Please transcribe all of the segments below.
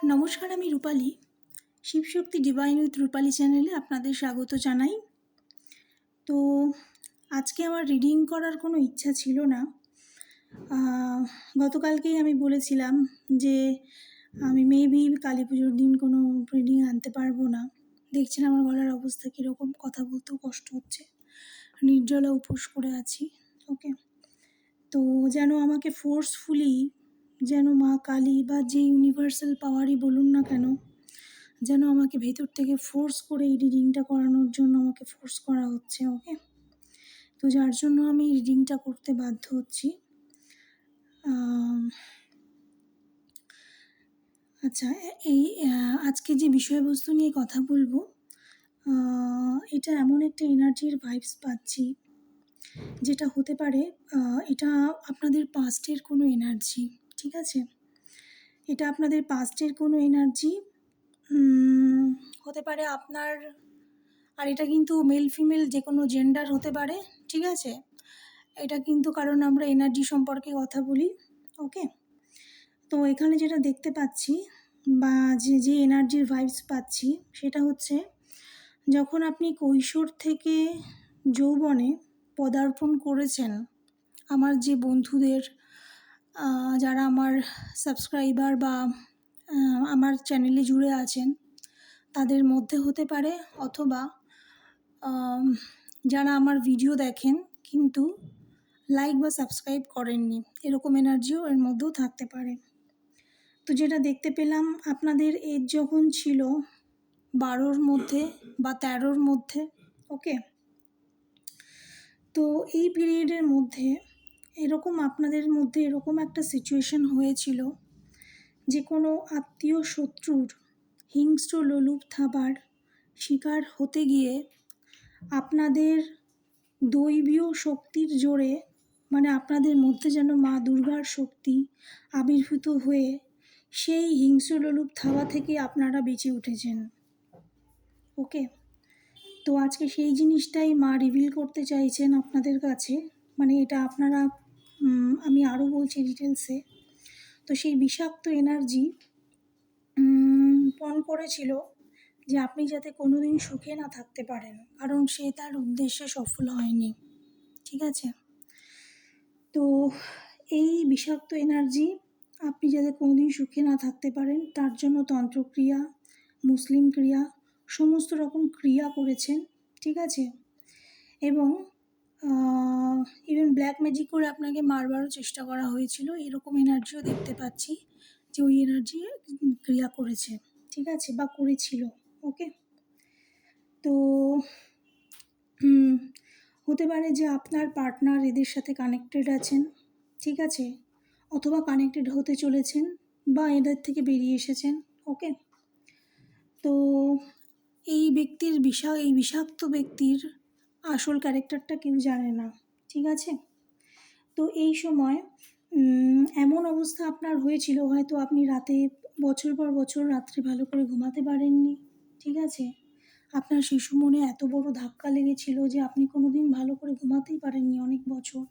নমস্কার, আমি রূপালী। Shivshakti divine with রূপালী চ্যানেলে আপনাদের স্বাগত জানাই। তো আজকে আমার রিডিং করার কোনো ইচ্ছা ছিল না। গতকালকেই আমি বলেছিলাম যে আমি মেবি কালী পুজোর দিন কোনো রিডিং আনতে পারবো না। দেখছেন আমার গলার অবস্থা কীরকম, কথা বলতেও কষ্ট হচ্ছে, নির্জলা উপোস করে আছি। ওকে, তো যেন আমাকে ফোর্সফুলি, যেন মা কালী বা যে ইউনিভার্সাল পাওয়ারই বলুন না কেন, যেন আমাকে ভেতর থেকে ফোর্স করে এই রিডিংটা করানোর জন্য আমাকে ফোর্স করা হচ্ছে। ওকে, তো যার জন্য আমি রিডিংটা করতে বাধ্য হচ্ছি। আচ্ছা, এই আজকে যে বিষয়বস্তু নিয়ে কথা বলবো, এটা এমন একটা এনার্জির ভাইবস পাচ্ছি যেটা হতে পারে এটা আপনাদের পাস্টের কোনো এনার্জি। ঠিক আছে, এটা আপনাদের পাস্টের কোনো এনার্জি হতে পারে আপনার, আর এটা কিন্তু মেল ফিমেল যে কোনো জেন্ডার হতে পারে। ঠিক আছে, এটা কিন্তু কারণ আমরা এনার্জি সম্পর্কে কথা বলি। ওকে, তো এখানে যেটা দেখতে পাচ্ছি বা যে এনার্জির ভাইবস পাচ্ছি সেটা হচ্ছে যখন আপনি কৈশোর থেকে যৌবনে পদার্পণ করেছেন, আমার যে বন্ধুদের যারা আমার সাবস্ক্রাইবার বা আমার চ্যানেলে জুড়ে আছেন তাদের মধ্যে হতে পারে, অথবা যারা আমার ভিডিও দেখেন কিন্তু লাইক বা সাবস্ক্রাইব করেননি, এরকম এনার্জিও এর মধ্যেও থাকতে পারে। তো যেটা দেখতে পেলাম, আপনাদের এজ যখন ছিল 12-র মধ্যে বা 13-র মধ্যে। ওকে, তো এই পিরিয়ডের মধ্যে এরকম আপনাদের মধ্যে এরকম একটা সিচুয়েশন হয়েছিল যে কোনো আত্মীয় শত্রুর হিংস্র লোলুপ থাবার শিকার হতে গিয়ে আপনাদের দৈবীয় শক্তির জোরে, মানে আপনাদের মধ্যে যেন মা দুর্গার শক্তি আবির্ভূত হয়ে সেই হিংস্র লোলুপ থাবা থেকে আপনারা বেঁচে উঠেছেন। ওকে, তো আজকে সেই জিনিসটাই মা রিভিল করতে চাইছেন আপনাদের কাছে, মানে এটা আপনারা, আমি আরও বলছি ডিটেলসে। তো সেই বিষাক্ত এনার্জি পণ করেছিল যে আপনি যাতে কোনোদিন সুখে না থাকতে পারেন, কারণ সে তার উদ্দেশ্যে সফল হয়নি। ঠিক আছে, তো এই বিষাক্ত এনার্জি আপনি যাতে কোনোদিন সুখে না থাকতে পারেন তার জন্য তন্ত্রক্রিয়া, মুসলিম ক্রিয়া, সমস্ত রকম ক্রিয়া করেছেন। ঠিক আছে, এবং ইভেন ব্ল্যাক ম্যাজিক করে আপনাকে মারবারও চেষ্টা করা হয়েছিল, এরকম এনার্জিও দেখতে পাচ্ছি যে ওই এনার্জি ক্রিয়া করেছে। ঠিক আছে, বা করেছিল। ওকে, তো হতে পারে যে আপনার পার্টনার এদের সাথে কানেক্টেড আছেন। ঠিক আছে, অথবা কানেক্টেড হতে চলেছেন বা এদের থেকে বেরিয়ে এসেছেন। ওকে, তো এই ব্যক্তির এই বিষাক্ত ব্যক্তির আসল ক্যারেক্টারটা কেউ জানে না। ঠিক আছে, তো এই সময় এমন অবস্থা আপনার হয়েছিল, হয়তো আপনি রাতে বছর পর বছর রাত্রে ভালো করে ঘুমাতে পারেননি। ঠিক আছে, আপনার শিশু মনে এত বড় ধাক্কা লেগেছিল যে আপনি কোনো দিন ভালো করে ঘুমাতেই পারেননি অনেক বছর।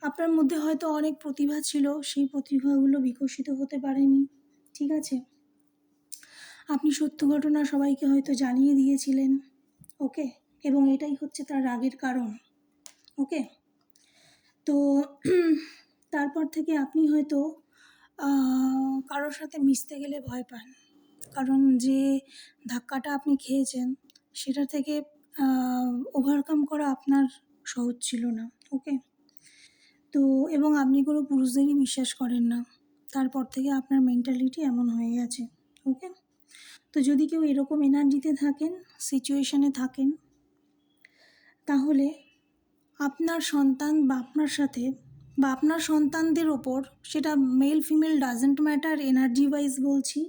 আপনার মধ্যে হয়তো অনেক প্রতিভা ছিল, সেই প্রতিভাগুলো বিকশিত হতে পারেনি। ঠিক আছে, আপনি সত্য ঘটনা সবাইকে হয়তো জানিয়ে দিয়েছিলেন। ওকে, এবং এটাই হচ্ছে তার রাগের কারণ। ওকে, তো তারপর থেকে আপনি হয়তো কারোর সাথে মিশতে গেলে ভয় পান, কারণ যে ধাক্কাটা আপনি খেয়েছেন সেটা থেকে ওভারকাম করা আপনার সহজ ছিল না। ওকে, তো এবং আপনি কোনো পুরুষদেরই বিশ্বাস করেন না, তারপর থেকে আপনার মেন্টালিটি এমন হয়ে গেছে। ওকে, তো যদি কেউ এরকম এনার্জিতে থাকেন, সিচুয়েশানে থাকেন, তাহলে আপনার সন্তান বা আপনার সাথে বা আপনার সন্তানদের ওপর, সেটা male female doesn't matter, energy wise বলছি।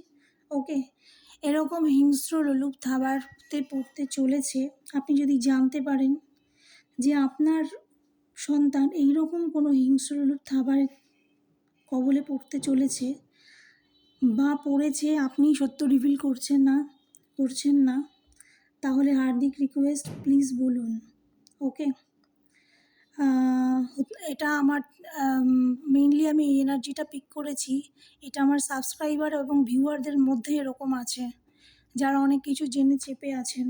ওকে, এরকম হিংস্র লোলুপ থাবাতে পড়তে চলেছে। আপনি যদি জানতে পারেন যে আপনার সন্তান এইরকম কোনো হিংস্র লোলুপ থাবার কবলে পড়তে চলেছে বা পড়েছে, আপনি সত্য রিভিল করছেন না, তাহলে হার্দিক রিকোয়েস্ট, প্লিজ বলুন। ওকে, এটা আমার মেইনলি আমি এই এনার্জিটা পিক করেছি। এটা আমার সাবস্ক্রাইবার এবং ভিউয়ারদের মধ্যে এরকম আছে, যারা অনেক কিছু জেনে চেপে আছেন।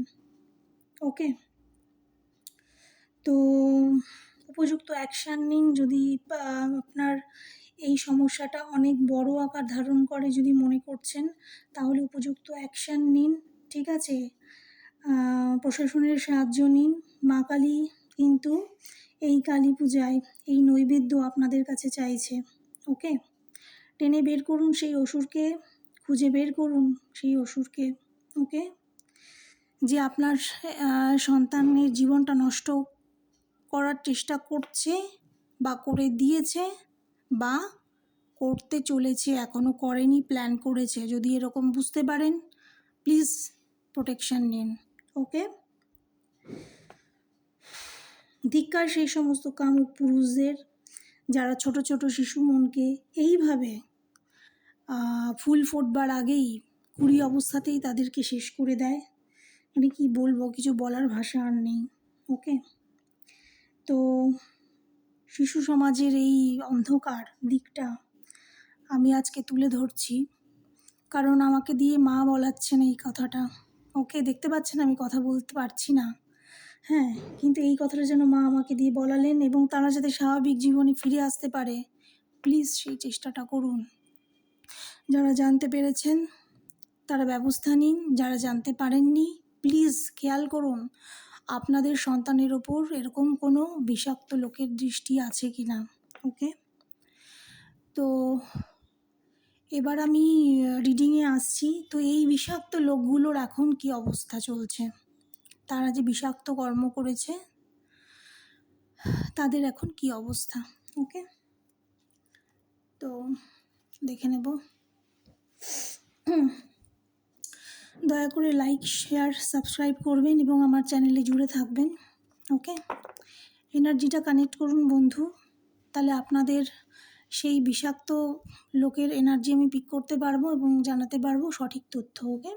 ওকে, তো উপযুক্ত অ্যাকশান নিন। যদি আপনার এই সমস্যাটা অনেক বড় আকার ধারণ করে যদি মনে করছেন, তাহলে উপযুক্ত অ্যাকশান নিন, ঠিক আছে? প্রশাসনের সাহায্য নিন। মা কালী কিন্তু এই কালী পূজায় এই নৈবেদ্য আপনাদের কাছে চাইছে। ওকে, টেনে বের করুন সেই অসুরকে, খুঁজে বের করুন সেই অসুরকে। ওকে, যে আপনার সন্তানের জীবনটা নষ্ট করার চেষ্টা করছে বা করে দিয়েছে বা করতে চলেছে, এখনও করেনি, প্ল্যান করেছে। যদি এরকম বুঝতে পারেন, প্লিজ প্রোটেকশান নিন। ওকে, ধিক্কার সেই সমস্ত কামুক পুরুষদের যারা ছোট ছোট শিশু মনকে এইভাবে ফুল ফোটবার আগেই কুড়ি অবস্থাতেই তাদেরকে শেষ করে দেয়। মানে কি বলবো, কিছু বলার ভাষা আর নেই। ওকে, তো শিশু সমাজের এই অন্ধকার দিকটা আমি আজকে তুলে ধরছি, কারণ আমাকে দিয়ে মা বলাচ্ছেন এই কথাটা। ওকে, দেখতে পাচ্ছেন আমি কথা বলতে পারছি না, হ্যাঁ, কিন্তু এই কথাটা যেন মা আমাকে দিয়ে বলালেন, এবং তারা যাতে স্বাভাবিক জীবনে ফিরে আসতে পারে, প্লিজ সেই চেষ্টাটা করুন। যারা জানতে পেরেছেন তারা ব্যবস্থা নিন, যারা জানতে পারেননি প্লিজ খেয়াল করুন আপনাদের সন্তানের ওপর এরকম কোনো বিষাক্ত লোকের দৃষ্টি আছে কি না। ওকে, তো এবার আমি রিডিংয়ে আসছি। তো এই বিষাক্ত লোকগুলোর এখন কি অবস্থা চলছে, তারা যে বিষাক্ত কর্ম করেছে তাদের এখন কি অবস্থা। ওকে, তো দেখে নেব। দয়া করে লাইক, শেয়ার, সাবস্ক্রাইব করবেন এবং আমার চ্যানেলে জুড়ে থাকবেন। ওকে, এনার্জিটা কানেক্ট করুন বন্ধু, তাহলে আপনাদের সেই বিষাক্ত লোকের এনার্জি আমি পিক করতে পারবো এবং জানাতে পারবো সঠিক তথ্য। ওকে,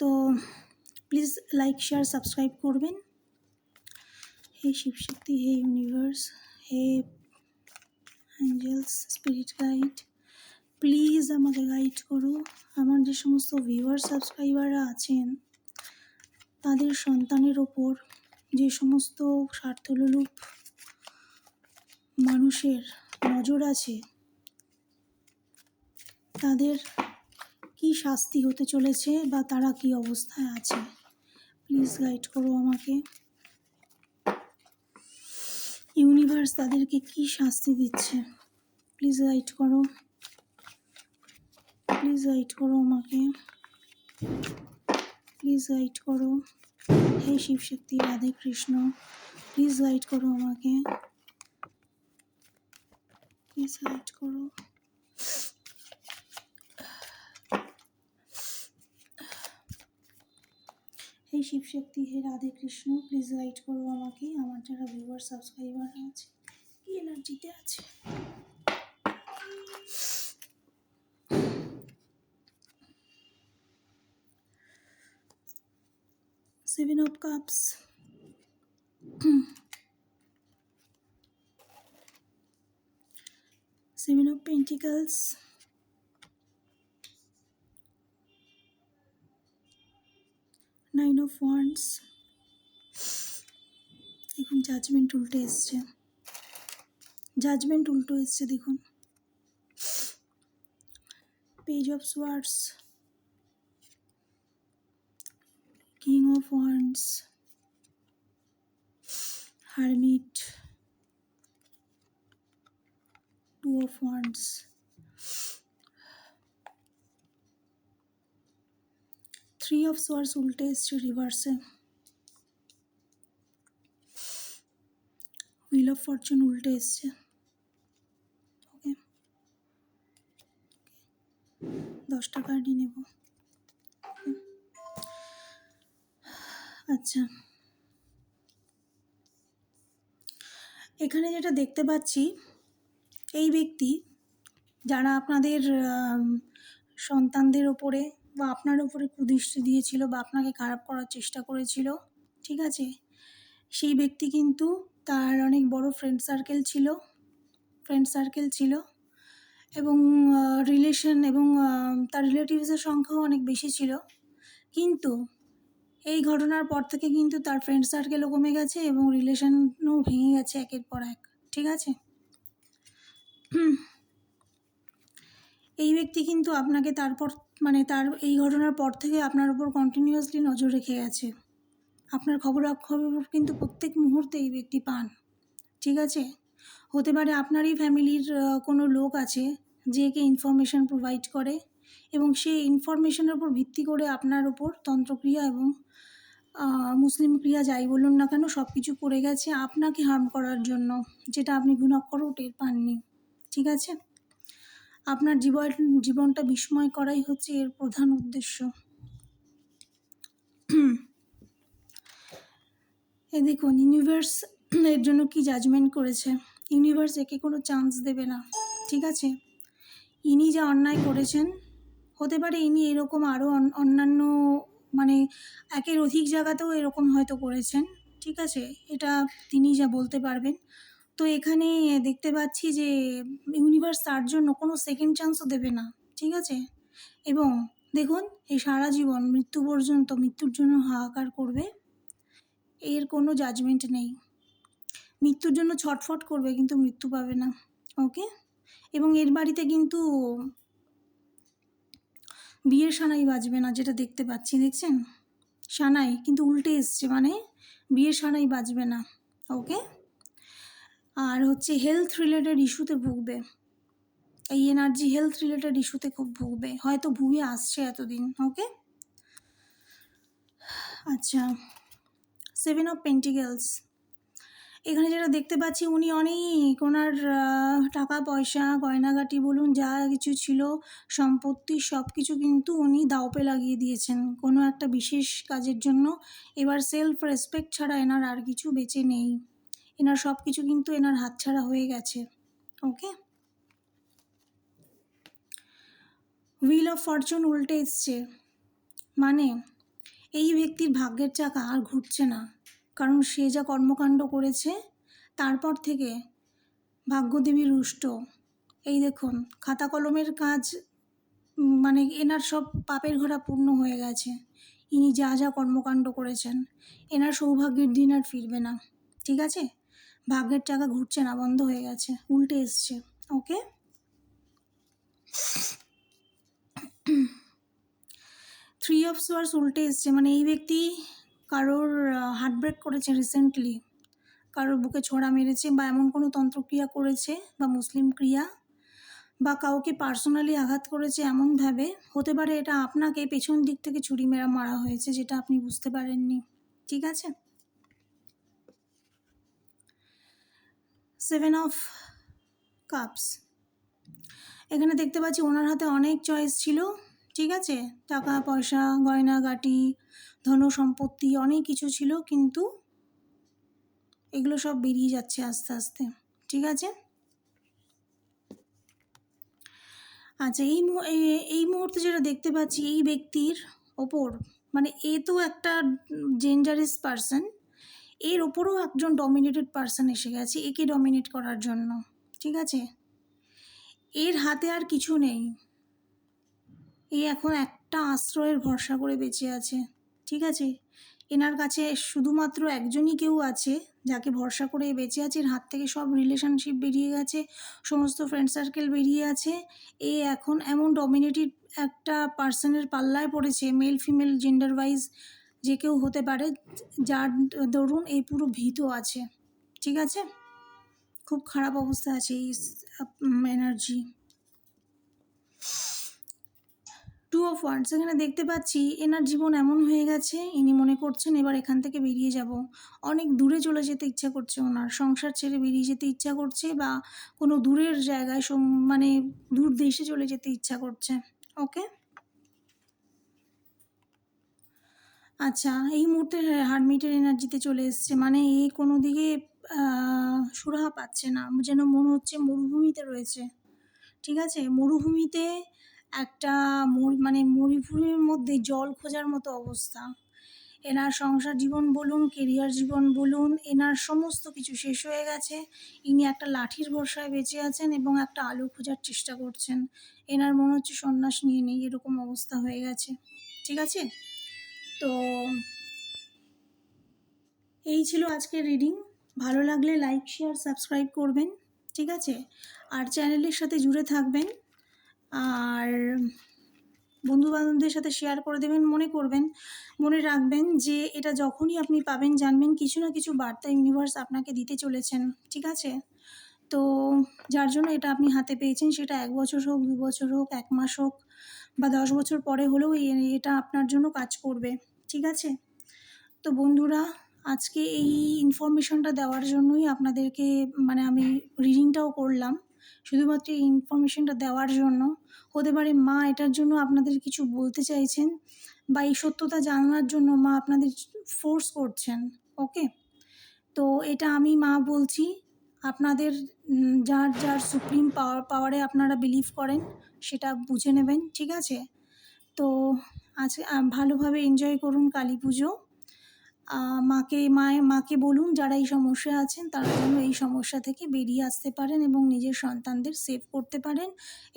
তো প্লিজ লাইক, শেয়ার, সাবস্ক্রাইব করবেন। হে শিবশক্তি, হে ইউনিভার্স, হে অ্যাঞ্জেলস, স্পিরিট গাইড, প্লিজ আমাকে গাইড করো। আমার যে সমস্ত ভিউয়ার সাবস্ক্রাইবাররা আছেন তাদের সন্তানের ওপর যে সমস্ত স্বার্থলোলুপ মানুষের নজর আছে, তাদের কি শাস্তি হতে চলেছে বা তারা কি অবস্থায় আছে, প্লিজ গাইড করো আমাকে। ইউনিভার্স তাদেরকে কি শাস্তি দিচ্ছে, প্লিজ গাইড করো, প্লিজ গাইড করো আমাকে, প্লিজ গাইড করো। হে শিবশক্তি, রাধে কৃষ্ণ, প্লিজ গাইড করো আমাকে, প্লিজ গাইড করো। হে শিবশক্তি, হে রাধে কৃষ্ণ, প্লিজ গাইড করো আমাকে। আমার যারা ভিউয়ার সাবস্ক্রাইবার আছে কি এনার্জিতে আছে। Seven of Cups, Seven of Pentacles, Nine of Wands, দেখুন জাজমেন্ট উল্টে এসছে, জাজমেন্ট উল্টো এসছে দেখুন। Page of swords, king of wands, hermit, two of wands, three of swords উল্টে এসছে রিভার্সে, হুইল অফ ফরচুন উল্টে এসছে। ওকে, 10টা কার্ডই নেব। আচ্ছা, এখানে যেটা দেখতে পাচ্ছি, এই ব্যক্তি যারা আপনাদের সন্তানদের ওপরে বা আপনার ওপরে কুদৃষ্টি দিয়েছিল বা আপনাকে খারাপ করার চেষ্টা করেছিল, ঠিক আছে, সেই ব্যক্তি কিন্তু তার অনেক বড় ফ্রেন্ড সার্কেল ছিল এবং রিলেশন এবং তার রিলেটিভসের সংখ্যাও অনেক বেশি ছিল। কিন্তু এই ঘটনার পর থেকে কিন্তু তার ফ্রেন্ড সার্কেলও কমে গেছে এবং রিলেশনও ভেঙে গেছে একের পর এক। ঠিক আছে, এই ব্যক্তি কিন্তু আপনাকে তারপর তার এই ঘটনার পর থেকে আপনার উপর কন্টিনিউয়াসলি নজর রেখে গেছে। আপনার খবরাখবর কিন্তু প্রত্যেক মুহূর্তে এই ব্যক্তি পান। ঠিক আছে, হতে পারে আপনারই ফ্যামিলির কোনো লোক আছে যে একে ইনফরমেশান প্রোভাইড করে এবং সেই ইনফরমেশনের উপর ভিত্তি করে আপনার উপর তন্ত্রক্রিয়া এবং মুসলিম ক্রিয়া যাই বলুন না কেন সব কিছু করে গেছে আপনাকে হার্ম করার জন্য, যেটা আপনি ঘুণাক্ষরেও টের পাননি। ঠিক আছে, আপনার জীবনটা বিস্ময় করাই হচ্ছে এর প্রধান উদ্দেশ্য। এই দেখুন, ইউনিভার্স এর জন্য কি জাজমেন্ট করেছে। ইউনিভার্স একে কোনো চান্স দেবে না। ঠিক আছে, ইনি যা অন্যায় করেছেন, হতে পারে ইনি এরকম আরও অন্যান্য একের অধিক জায়গাতেও এরকম হয়তো করেছেন। ঠিক আছে, এটা তিনি যা বলতে পারবেন। তো এখানে দেখতে পাচ্ছি যে ইউনিভার্স তার জন্য কোনো সেকেন্ড চান্সও দেবে না। ঠিক আছে, এবং দেখুন এই সারা জীবন মৃত্যু পর্যন্ত মৃত্যুর জন্য হাহাকার করবে, এর কোনো জাজমেন্ট নেই। মৃত্যুর জন্য ছটফট করবে কিন্তু মৃত্যু পাবে না। ওকে, এবং এর বাড়িতে কিন্তু বিয়ের সানাই বাজবে না, যেটা দেখতে পাচ্ছি। দেখছেন, সানাই কিন্তু উল্টে এসছে, বিয়ের সানাই বাজবে না। ওকে, আর হচ্ছে হেলথ রিলেটেড ইস্যুতে ভুগবে, এই এনার্জি হেলথ রিলেটেড ইস্যুতে খুব ভুগবে, হয়তো ভুগে আসছে এতদিন। ওকে, আচ্ছা, 7 অফ পেন্টিকেলস। এখানে যেটা দেখতে পাচ্ছি, উনি অনেক ওনার টাকা পয়সা গয়নাগাটি বলুন যা কিছু ছিল সম্পত্তি সব কিছু কিন্তু উনি দাওপে লাগিয়ে দিয়েছেন কোনো একটা বিশেষ কাজের জন্য। এবার সেলফ রেসপেক্ট ছাড়া এনার আর কিছু বেঁচে নেই, এনার সব কিছু কিন্তু এনার হাতছাড়া হয়ে গেছে। ওকে, হুইল অফ ফরচুন উল্টে এসছে, এই ব্যক্তির ভাগ্যের চাকা আর ঘুরছে না, কারণ সে যা কর্মকাণ্ড করেছে তারপর থেকে ভাগ্যদেবী রুষ্ট। এই দেখুন, খাতা কলমের কাজ এনার সব পাপের ঘোড়া পূর্ণ হয়ে গেছে। ইনি যা যা কর্মকাণ্ড করেছেন, এনার সৌভাগ্যের দিন আর ফিরবে না। ঠিক আছে, ভাগ্যের চাকা ঘুরছে না, বন্ধ হয়ে গেছে, উল্টে এসছে। ওকে, থ্রি অফ সোয়ার্ডস উল্টে এসছে, এই ব্যক্তি কারোর হার্ট ব্রেক করেছে রিসেন্টলি, কারোর বুকে ছোঁড়া মেরেছে বা এমন কোনো তন্ত্রক্রিয়া করেছে বা মুসলিম ক্রিয়া, বা কাউকে পার্সোনালি আঘাত করেছে এমনভাবে, হতে পারে এটা আপনাকে পেছন দিক থেকে ছুরি মারা হয়েছে, যেটা আপনি বুঝতে পারেননি। ঠিক আছে, 7 অফ কাপস। এখানে দেখতে পাচ্ছি ওনার হাতে অনেক চয়েস ছিল। ঠিক আছে, টাকা পয়সা গয়নাগাটি ধন সম্পত্তি অনেক কিছু ছিল, কিন্তু এগুলো সব বেরিয়ে যাচ্ছে আস্তে আস্তে। ঠিক আছে, আচ্ছা, এই মুহূর্তে যেটা দেখতে পাচ্ছি, এই ব্যক্তির ওপর এ তো একটা ডেঞ্জারাস পারসন, এর ওপরও একজন ডমিনেটেড পারসন এসে গেছে একে ডমিনেট করার জন্য। ঠিক আছে, এর হাতে আর কিছু নেই, এ এখন একটা আশ্রয়ের ভরসা করে বেঁচে আছে। ঠিক আছে, এনার কাছে শুধুমাত্র একজনই কেউ আছে যাকে ভরসা করে বেঁচে আছে, এর হাত থেকে সব রিলেশনশিপ বেরিয়ে গেছে, সমস্ত ফ্রেন্ড সার্কেল বেরিয়ে আছে। এ এখন এমন ডমিনেটেড একটা পার্সনের পাল্লায় পড়েছে, মেল ফিমেল জেন্ডার ওয়াইজ যে কেউ হতে পারে, যার দরুন এই পুরো ভীত আছে। ঠিক আছে, খুব খারাপ অবস্থা আছে এই এনার্জি। টু অফ ওয়ান্ডস, এখানে দেখতে পাচ্ছি এনার জীবন এমন হয়ে গেছে, ইনি মনে করছেন এবার এখান থেকে বেরিয়ে যাব, অনেক দূরে চলে যেতে ইচ্ছা করছে, ওনার সংসার ছেড়ে বেরিয়ে যেতে ইচ্ছা করছে, বা কোনো দূরের জায়গায় দূর দেশে চলে যেতে ইচ্ছা করছে। ওকে, আচ্ছা, এই মুহূর্তে হারমিটের এনার্জিতে চলে এসছে, এ কোনো দিকে সুরাহা পাচ্ছে না, যেন মনে হচ্ছে মরুভূমিতে রয়েছে। ঠিক আছে, মরুভূমিতে একটা মরুভূমির মধ্যে জল খোঁজার মতো অবস্থা। এনার সংসার জীবন বলুন, কেরিয়ার জীবন বলুন, এনার সমস্ত কিছু শেষ হয়ে গেছে। ইনি একটা লাঠির ভরসায় বেঁচে আছেন এবং একটা আলো খোঁজার চেষ্টা করছেন। এনার মনে হচ্ছে সন্ন্যাস নিয়ে নেই, এরকম অবস্থা হয়ে গেছে। ঠিক আছে, তো এই ছিল আজকের রিডিং। ভালো লাগলে লাইক, শেয়ার, সাবস্ক্রাইব করবেন। ঠিক আছে, আর চ্যানেলের সাথে জুড়ে থাকবেন, আর বন্ধুবান্ধবদের সাথে শেয়ার করে দেবেন। মনে রাখবেন যে এটা যখনই আপনি পাবেন, জানবেন কিছু না কিছু বার্তা ইউনিভার্স আপনাকে দিতে চলেছেন। ঠিক আছে, তো যার জন্য এটা আপনি হাতে পেয়েছেন, সেটা 1 বছর হোক, 2 বছর হোক, 1 মাস হোক বা 10 বছর পরে হলেও এটা আপনার জন্য কাজ করবে। ঠিক আছে, তো বন্ধুরা, আজকে এই ইনফরমেশনটা দেওয়ার জন্যই আপনাদেরকে আমি রিডিংটাও করলাম, শুধুমাত্র এই ইনফরমেশনটা দেওয়ার জন্য। হতে পারে মা এটার জন্য আপনাদের কিছু বলতে চাইছেন, বা এই সত্যতা জানার জন্য মা আপনাদের ফোর্স করছেন। ওকে, তো এটা আমি মা বলছি, আপনাদের যার যার সুপ্রিম পাওয়ারে আপনারা বিলিভ করেন সেটা বুঝে নেবেন। ঠিক আছে, তো আজকে ভালোভাবে এনজয় করুন কালী পুজো। মাকে বলুন যারা এই সমস্যা আছেন তারা যেন এই সমস্যা থেকে বেরিয়ে আসতে পারেন এবং নিজের সন্তানদের সেভ করতে পারেন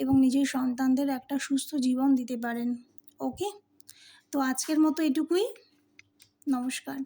এবং নিজের সন্তানদের একটা সুস্থ জীবন দিতে পারেন। ওকে, তো আজকের মতো এটুকুই। নমস্কার।